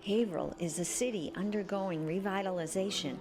Haverhill is a city undergoing revitalization.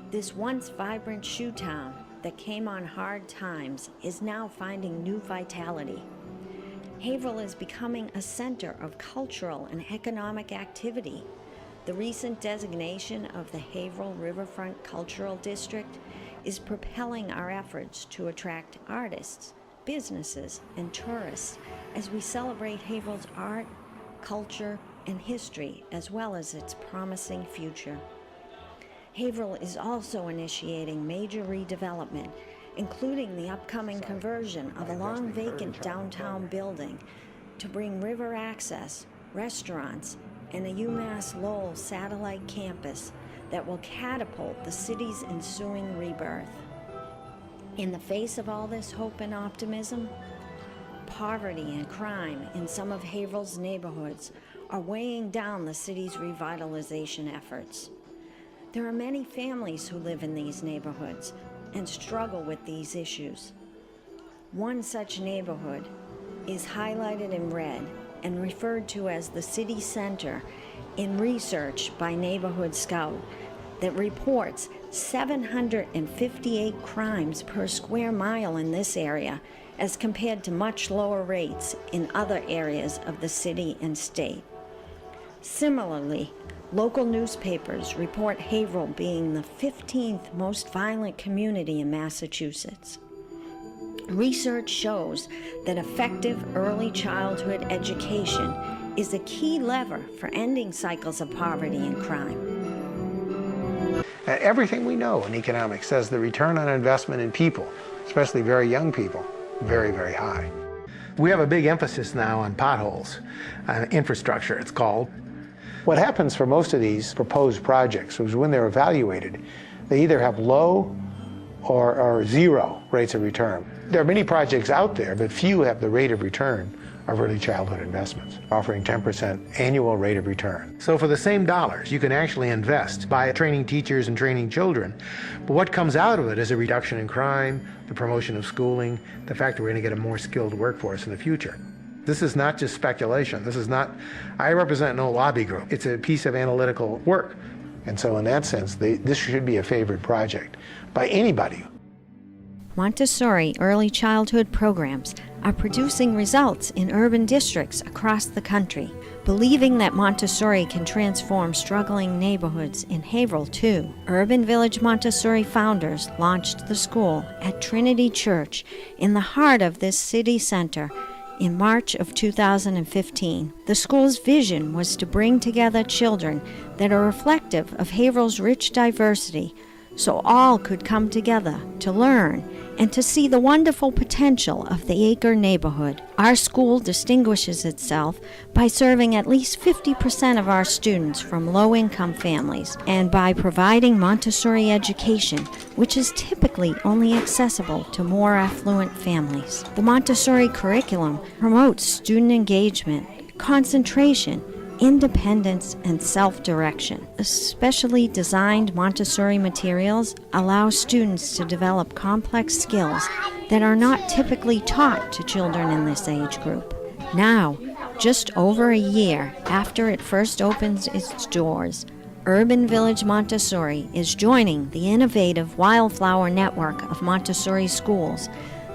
This once vibrant shoe town that came on hard times is now finding new vitality. Haverhill is becoming a center of cultural and economic activity. The recent designation of the Haverhill Riverfront Cultural District is propelling our efforts to attract artists, businesses, and tourists as we celebrate Haverhill's art, culture, and history, as well as its promising future. Haverhill is also initiating major redevelopment, including the upcoming conversion of a long-vacant downtown building to bring river access, restaurants, and a UMass Lowell satellite campus that will catapult the city's ensuing rebirth. In the face of all this hope and optimism, poverty and crime in some of Haverhill's neighborhoods are weighing down the city's revitalization efforts. There are many families who live in these neighborhoods and struggle with these issues. One such neighborhood is highlighted in red and referred to as the city center in research by Neighborhood Scout that reports 758 crimes per square mile in this area, as compared to much lower rates in other areas of the city and state. Similarly, local newspapers report Haverhill being the 15th most violent community in Massachusetts. Research shows that effective early childhood education is a key lever for ending cycles of poverty and crime. Everything we know in economics says the return on investment in people, especially very young people, very, very high. We have a big emphasis now on potholes, infrastructure it's called. What happens for most of these proposed projects is when they're evaluated, they either have low or zero rates of return. There are many projects out there, but few have the rate of return of early childhood investments, offering 10% annual rate of return. So for the same dollars, you can actually invest by training teachers and training children. But what comes out of it is a reduction in crime, the promotion of schooling, the fact that we're going to get a more skilled workforce in the future. This is not just speculation. This is not, I represent no lobby group. It's a piece of analytical work. And so in that sense, this should be a favored project by anybody. Montessori early childhood programs are producing results in urban districts across the country. Believing that Montessori can transform struggling neighborhoods in Haverhill too, Urban Village Montessori founders launched the school at Trinity Church in the heart of this city center in March of 2015. The school's vision was to bring together children that are reflective of Haverhill's rich diversity, so all could come together to learn and to see the wonderful potential of the Acre neighborhood. Our school distinguishes itself by serving at least 50% of our students from low-income families and by providing Montessori education, which is typically only accessible to more affluent families. The Montessori curriculum promotes student engagement, concentration, independence, and self-direction. Especially designed Montessori materials allow students to develop complex skills that are not typically taught to children in this age group. Now, just over a year after it first opens its doors, Urban Village Montessori is joining the innovative Wildflower Network of Montessori schools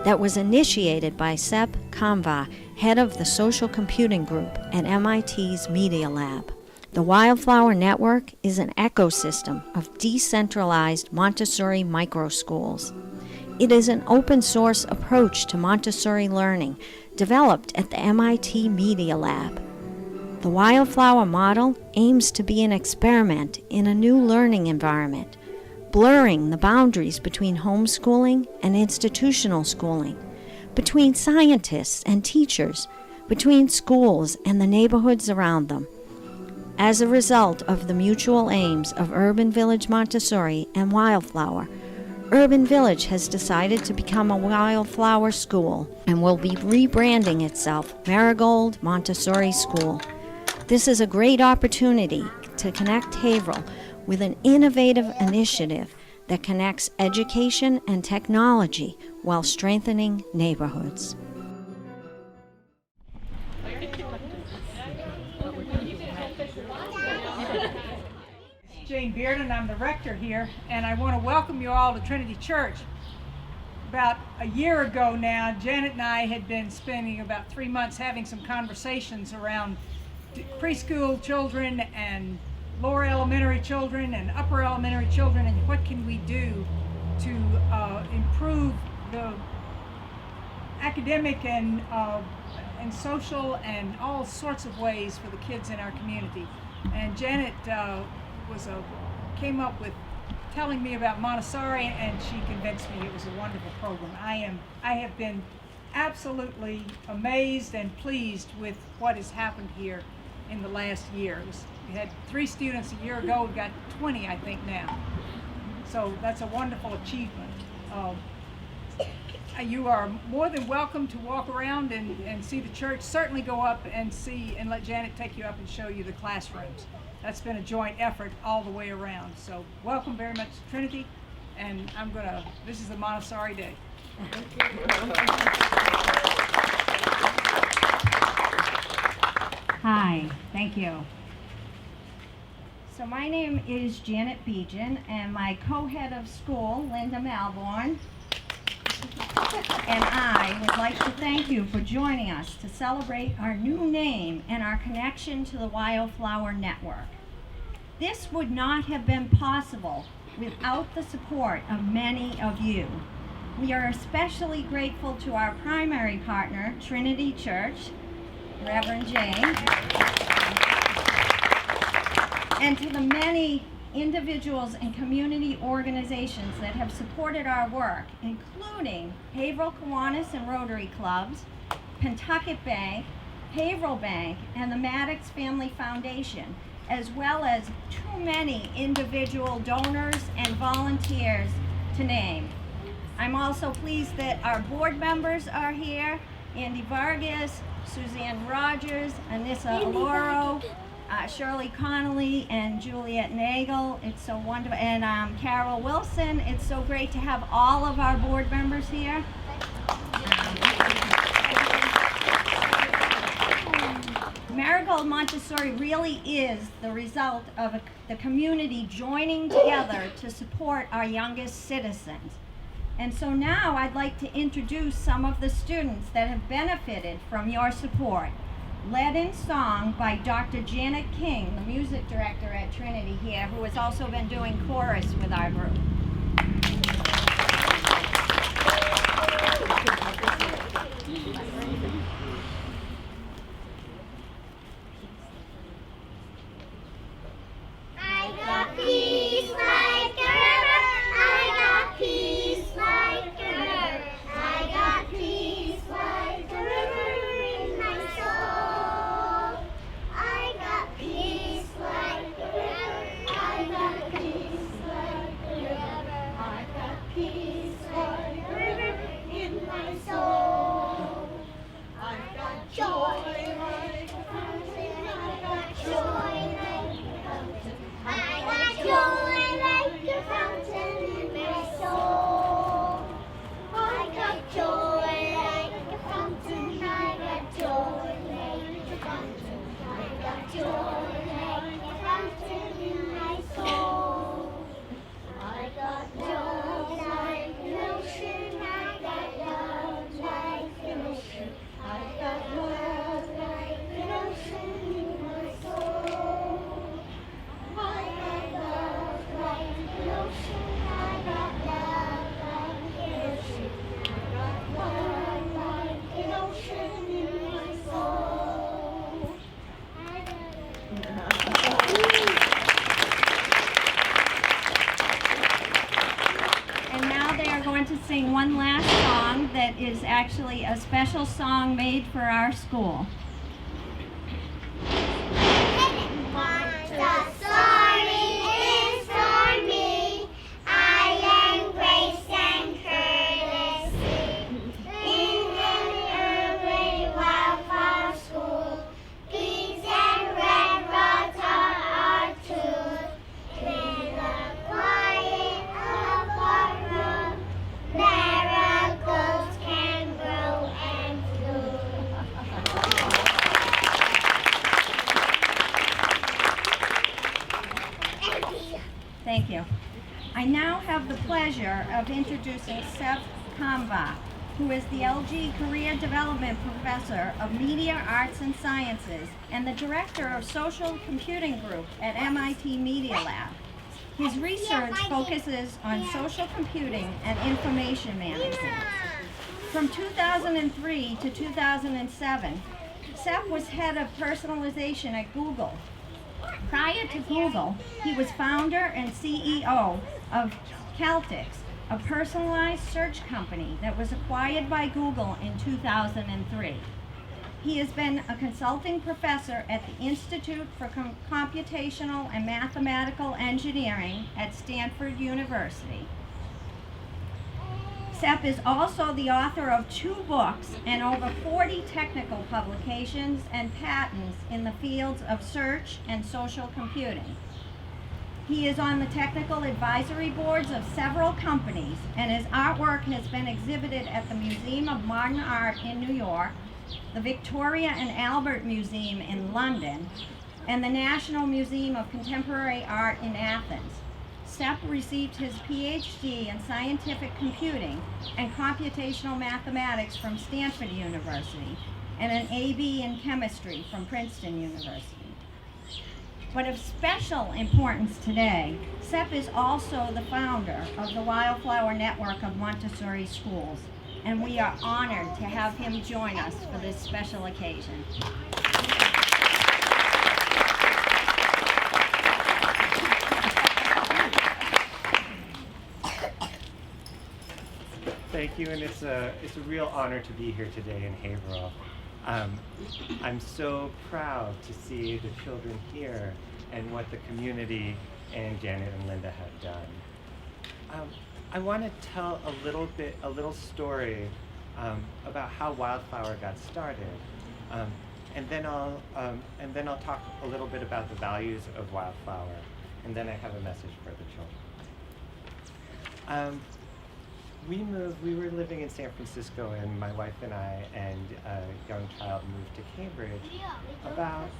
that was initiated by Sep Kamva, head of the Social Computing Group at MIT's Media Lab. The Wildflower Network is an ecosystem of decentralized Montessori microschools. It is an open-source approach to Montessori learning developed at the MIT Media Lab. The Wildflower model aims to be an experiment in a new learning environment, blurring the boundaries between homeschooling and institutional schooling, between scientists and teachers, between schools and the neighborhoods around them. As a result of the mutual aims of Urban Village Montessori and Wildflower, Urban Village has decided to become a Wildflower school and will be rebranding itself Marigold Montessori School. This is a great opportunity to connect Haverhill with an innovative initiative that connects education and technology while strengthening neighborhoods. Bearden. I'm the rector here, and I want to welcome you all to Trinity Church. About a year ago now, Janet and I had been spending about 3 months having some conversations around preschool children and lower elementary children and upper elementary children, and what can we do to improve the academic and social and all sorts of ways for the kids in our community. And Janet came up with telling me about Montessori, and she convinced me it was a wonderful program. I have been absolutely amazed and pleased with what has happened here in the last year. We had 3 students a year ago. We've got 20, I think, now. So that's a wonderful achievement. You are more than welcome to walk around and see the church. Certainly go up and see and let Janet take you up and show you the classrooms. That's been a joint effort all the way around. So welcome very much to Trinity, and this is the Montessori Day. Hi, thank you. So my name is Janet Bearden, and my co-head of school, Linda Malbon, and I would like to thank you for joining us to celebrate our new name and our connection to the Wildflower Network. This would not have been possible without the support of many of you. We are especially grateful to our primary partner, Trinity Church, Reverend James, and to the many individuals and community organizations that have supported our work, including Haverhill Kiwanis and Rotary Clubs, Pentucket Bank, Haverhill Bank, and the Maddox Family Foundation, as well as too many individual donors and volunteers to name. I'm also pleased that our board members are here: Andy Vargas, Suzanne Rogers, Anissa Aloro, Shirley Connolly, and Juliet Nagel. It's so wonderful. And Carol Wilson. It's so great to have all of our board members here. Marigold Montessori really is the result of the community joining together to support our youngest citizens. And so now I'd like to introduce some of the students that have benefited from your support. Led in song by Dr. Janet King, the music director at Trinity here, who has also been doing chorus with our group. I got peace like a river. I got peace like a river. I got peace like a river in my soul. I got peace like a river. I got peace like a river. I got peace like a river in my soul. I got joy like a fountain. I got joy like a fountain. I got joy like a fountain in my soul. I got joy like a fountain. I got joy like a fountain. I got joy like a fountain in my soul. I got love like an ocean. I got love like an ocean. I got love like an ocean in my soul. I got love like an ocean. I got love like an ocean. I got love like an ocean in my soul. And now they are going to sing one last song that is actually a special song made for our school. Montessori is for me. I learn grace and courtesy in an urban wildflower school. Beads and red rods are our tools. In the quiet of our room, marigolds can grow and bloom. Thank you. I now have the pleasure of introducing Seth Kamba, who is the LG Career Development Professor of Media Arts and Sciences and the Director of Social Computing Group at MIT Media Lab. His research focuses on social computing and information management. From 2003 to 2007, Seth was head of personalization at Google. Prior to Google, he was founder and CEO of Caltix, a personalized search company that was acquired by Google in 2003. He has been a consulting professor at the Institute for Computational and Mathematical Engineering at Stanford University. Seth is also the author of 2 books and over 40 technical publications and patents in the fields of search and social computing. He is on the technical advisory boards of several companies, and his artwork has been exhibited at the Museum of Modern Art in New York, the Victoria and Albert Museum in London, and the National Museum of Contemporary Art in Athens. Seth received his PhD in scientific computing and computational mathematics from Stanford University and an AB in chemistry from Princeton University. But of special importance today, Seth is also the founder of the Wildflower Network of Montessori Schools, and we are honored to have him join us for this special occasion. Thank you, and it's a real honor to be here today in Haverhill. I'm so proud to see the children here and what the community and Janet and Linda have done. I want to tell a little story about how Wildflower got started, and then I'll talk a little bit about the values of Wildflower, and then I have a message for the children. We were living in San Francisco, and my wife and I and a young child moved to Cambridge about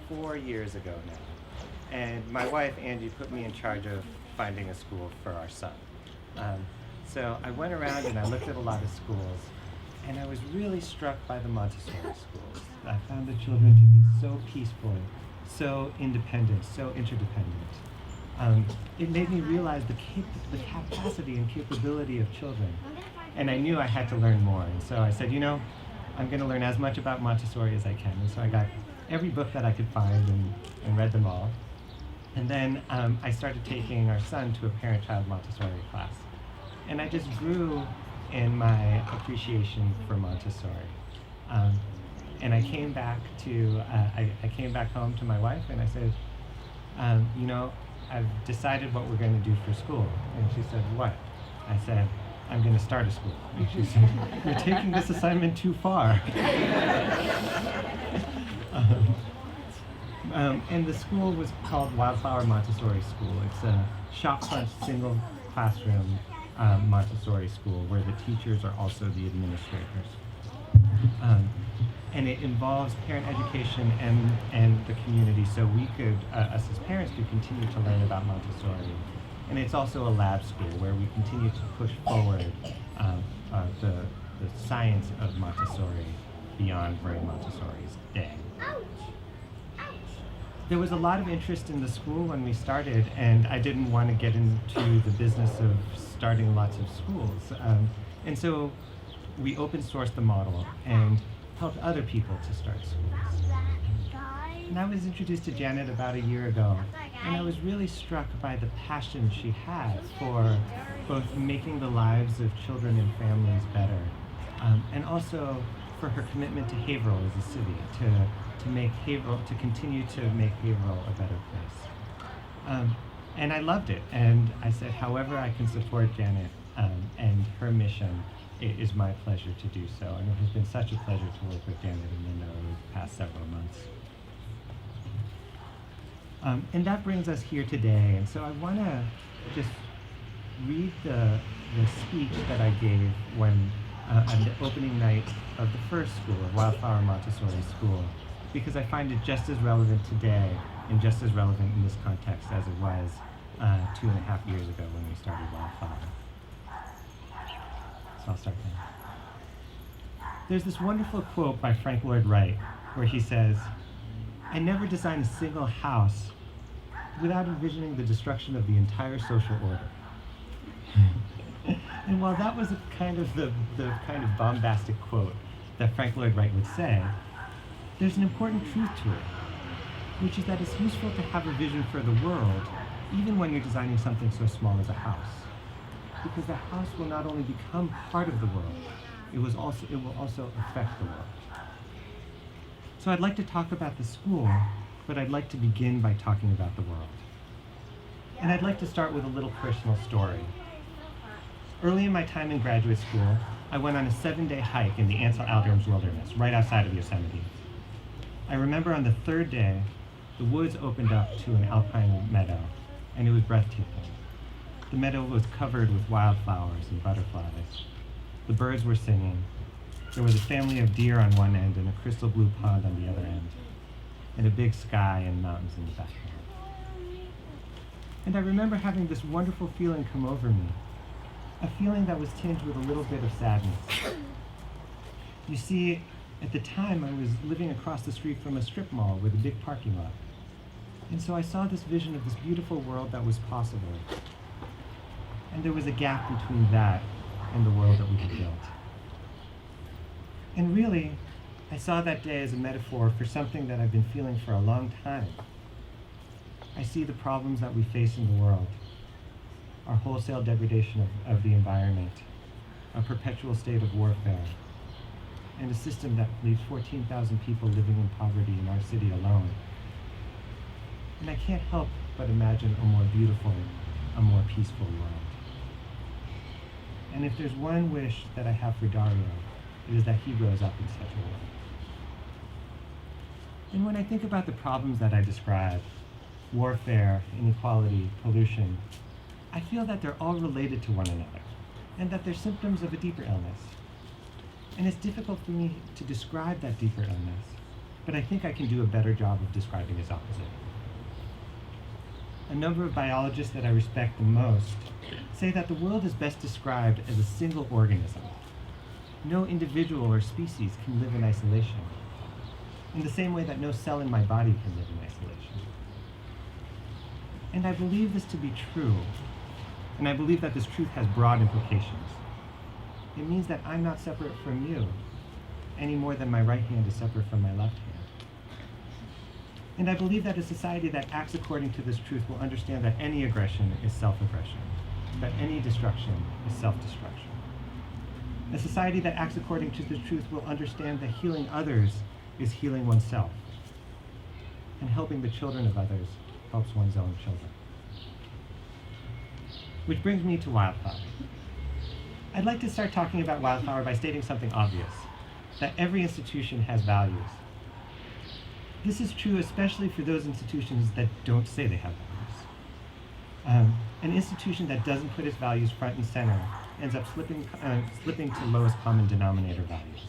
4 years ago now. And my wife, Angie, put me in charge of finding a school for our son. So I went around and I looked at a lot of schools, and I was really struck by the Montessori schools. I found the children to be so peaceful, so independent, so interdependent. It made me realize the capacity and capability of children. And I knew I had to learn more. And so I said, I'm going to learn as much about Montessori as I can. And so I got every book that I could find and read them all. And then I started taking our son to a parent-child Montessori class. And I just grew in my appreciation for Montessori. And I came back home to my wife and I said, I've decided what we're going to do for school. And she said, what? I said, I'm going to start a school. And she said, you're taking this assignment too far. And the school was called Wildflower Montessori School. It's a shop-front, single classroom Montessori school where the teachers are also the administrators. And it involves parent education and the community, so we could, us as parents, could continue to learn about Montessori. And it's also a lab school where we continue to push forward the science of Montessori beyond Marie Montessori's day. There was a lot of interest in the school when we started, and I didn't want to get into the business of starting lots of schools. And so we open sourced the model and helped other people to start schools. And I was introduced to Janet about a year ago, and I was really struck by the passion she had for both making the lives of children and families better, and also for her commitment to Haverhill as a city, to continue to make Haverhill a better place. And I loved it, and I said, however I can support Janet and her mission, it is my pleasure to do so, and it has been such a pleasure to work with Janet and Linda over the past several months. And that brings us here today, and so I want to just read the speech that I gave when on the opening night of the first school, of Wildflower Montessori School, because I find it just as relevant today and just as relevant in this context as it was 2.5 years ago when we started Wildflower. So I'll start now. There's this wonderful quote by Frank Lloyd Wright where he says, "I never design a single house without envisioning the destruction of the entire social order." And while that was the kind of bombastic quote that Frank Lloyd Wright would say, there's an important truth to it, which is that it's useful to have a vision for the world, even when you're designing something so small as a house. Because the house will not only become part of the world, it will also affect the world. So I'd like to talk about the school, but I'd like to begin by talking about the world. And I'd like to start with a little personal story. Early in my time in graduate school, I went on a 7-day hike in the Ansel Adams Wilderness, right outside of Yosemite. I remember on the 3rd day, the woods opened up to an alpine meadow, and it was breathtaking. The meadow was covered with wildflowers and butterflies. The birds were singing. There was a family of deer on one end and a crystal blue pond on the other end, and a big sky and mountains in the background. And I remember having this wonderful feeling come over me, a feeling that was tinged with a little bit of sadness. You see, at the time I was living across the street from a strip mall with a big parking lot. And so I saw this vision of this beautiful world that was possible. And there was a gap between that and the world that we had built. And really, I saw that day as a metaphor for something that I've been feeling for a long time. I see the problems that we face in the world, our wholesale degradation of the environment, a perpetual state of warfare, and a system that leaves 14,000 people living in poverty in our city alone. And I can't help but imagine a more beautiful, a more peaceful world. And if there's one wish that I have for Dario, it is that he grows up in such a world. And when I think about the problems that I described, warfare, inequality, pollution, I feel that they're all related to one another, and that they're symptoms of a deeper illness. And it's difficult for me to describe that deeper illness, but I think I can do a better job of describing its opposite. A number of biologists that I respect the most say that the world is best described as a single organism. No individual or species can live in isolation, in the same way that no cell in my body can live in isolation. And I believe this to be true, and I believe that this truth has broad implications. It means that I'm not separate from you, any more than my right hand is separate from my left hand. And I believe that a society that acts according to this truth will understand that any aggression is self-aggression, that any destruction is self-destruction. A society that acts according to this truth will understand that healing others is healing oneself, and helping the children of others helps one's own children. Which brings me to Wildflower. I'd like to start talking about Wildflower by stating something obvious, that every institution has values. This is true especially for those institutions that don't say they have values. An institution that doesn't put its values front and center ends up slipping to lowest common denominator values,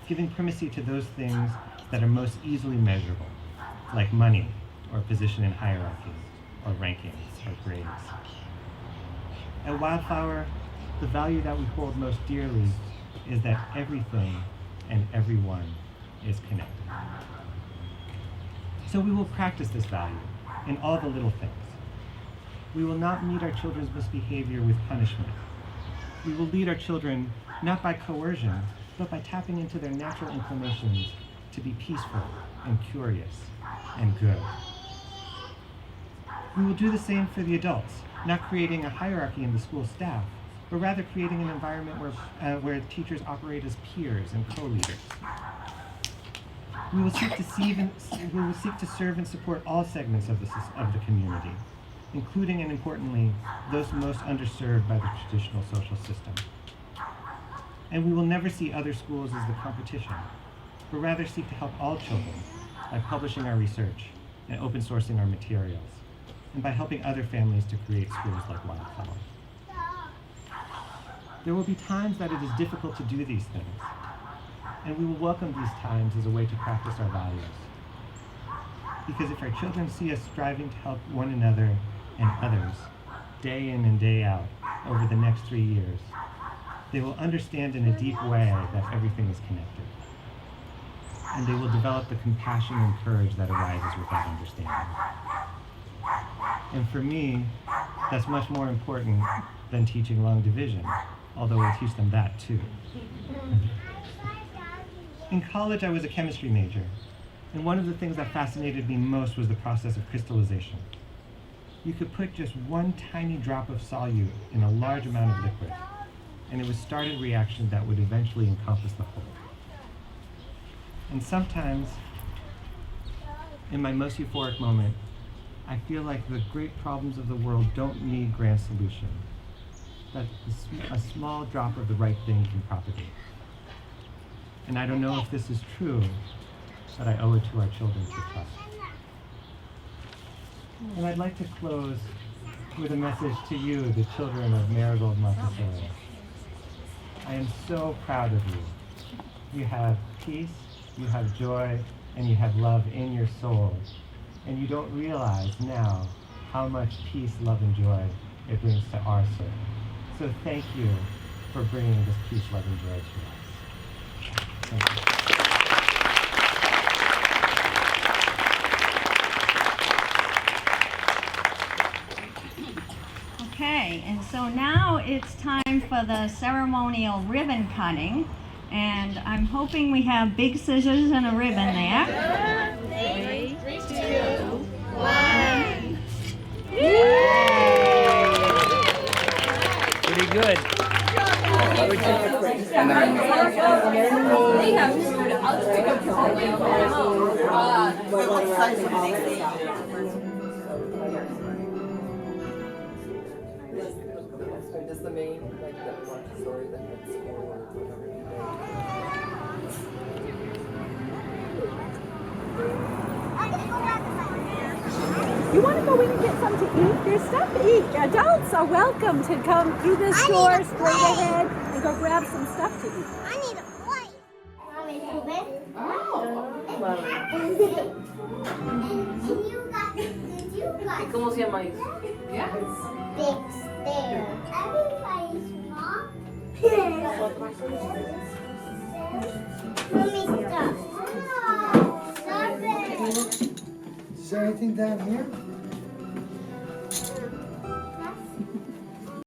giving primacy to those things that are most easily measurable, like money, or position in hierarchy, or rankings, or grades. At Wildflower, the value that we hold most dearly is that everything and everyone is connected. So we will practice this value in all the little things. We will not meet our children's misbehavior with punishment. We will lead our children not by coercion, but by tapping into their natural inclinations to be peaceful and curious and good. We will do the same for the adults, not creating a hierarchy in the school staff, but rather creating an environment where teachers operate as peers and co-leaders. We will seek to serve and support all segments of the community, including and importantly, those most underserved by the traditional social system. And we will never see other schools as the competition, but rather seek to help all children by publishing our research and open sourcing our materials, and by helping other families to create schools like Wildflower. There will be times that it is difficult to do these things, and we will welcome these times as a way to practice our values. Because if our children see us striving to help one another and others, day in and day out, over the next 3 years, they will understand in a deep way that everything is connected. And they will develop the compassion and courage that arises with that understanding. And for me, that's much more important than teaching long division, although we'll teach them that too. In college, I was a chemistry major, and one of the things that fascinated me most was the process of crystallization. You could put just one tiny drop of solute in a large amount of liquid, and it would start a reaction that would eventually encompass the whole. And sometimes, in my most euphoric moment, I feel like the great problems of the world don't need grand solution, that a small drop of the right thing can propagate. And I don't know if this is true, but I owe it to our children to trust. And I'd like to close with a message to you, the children of Marigold Montessori. I am so proud of you. You have peace, you have joy, and you have love in your souls. And you don't realize now how much peace, love, and joy it brings to our soul. So thank you for bringing this peace, love, and joy to us. Thank you. Okay, and so now it's time for the ceremonial ribbon cutting. And I'm hoping we have big scissors and a ribbon there. 3, 2, 1. Pretty good. Just the main, like the Montessori that had school or whatever. You want to go in and get something to eat? There's stuff to eat. Adults are welcome to come through this door straight ahead and go grab some stuff to eat. I need a plate. Want me to move it? And you got ¿Cómo se llama eso? big stairs. Everybody's small. Let me stop. Stop it. Is there anything down here?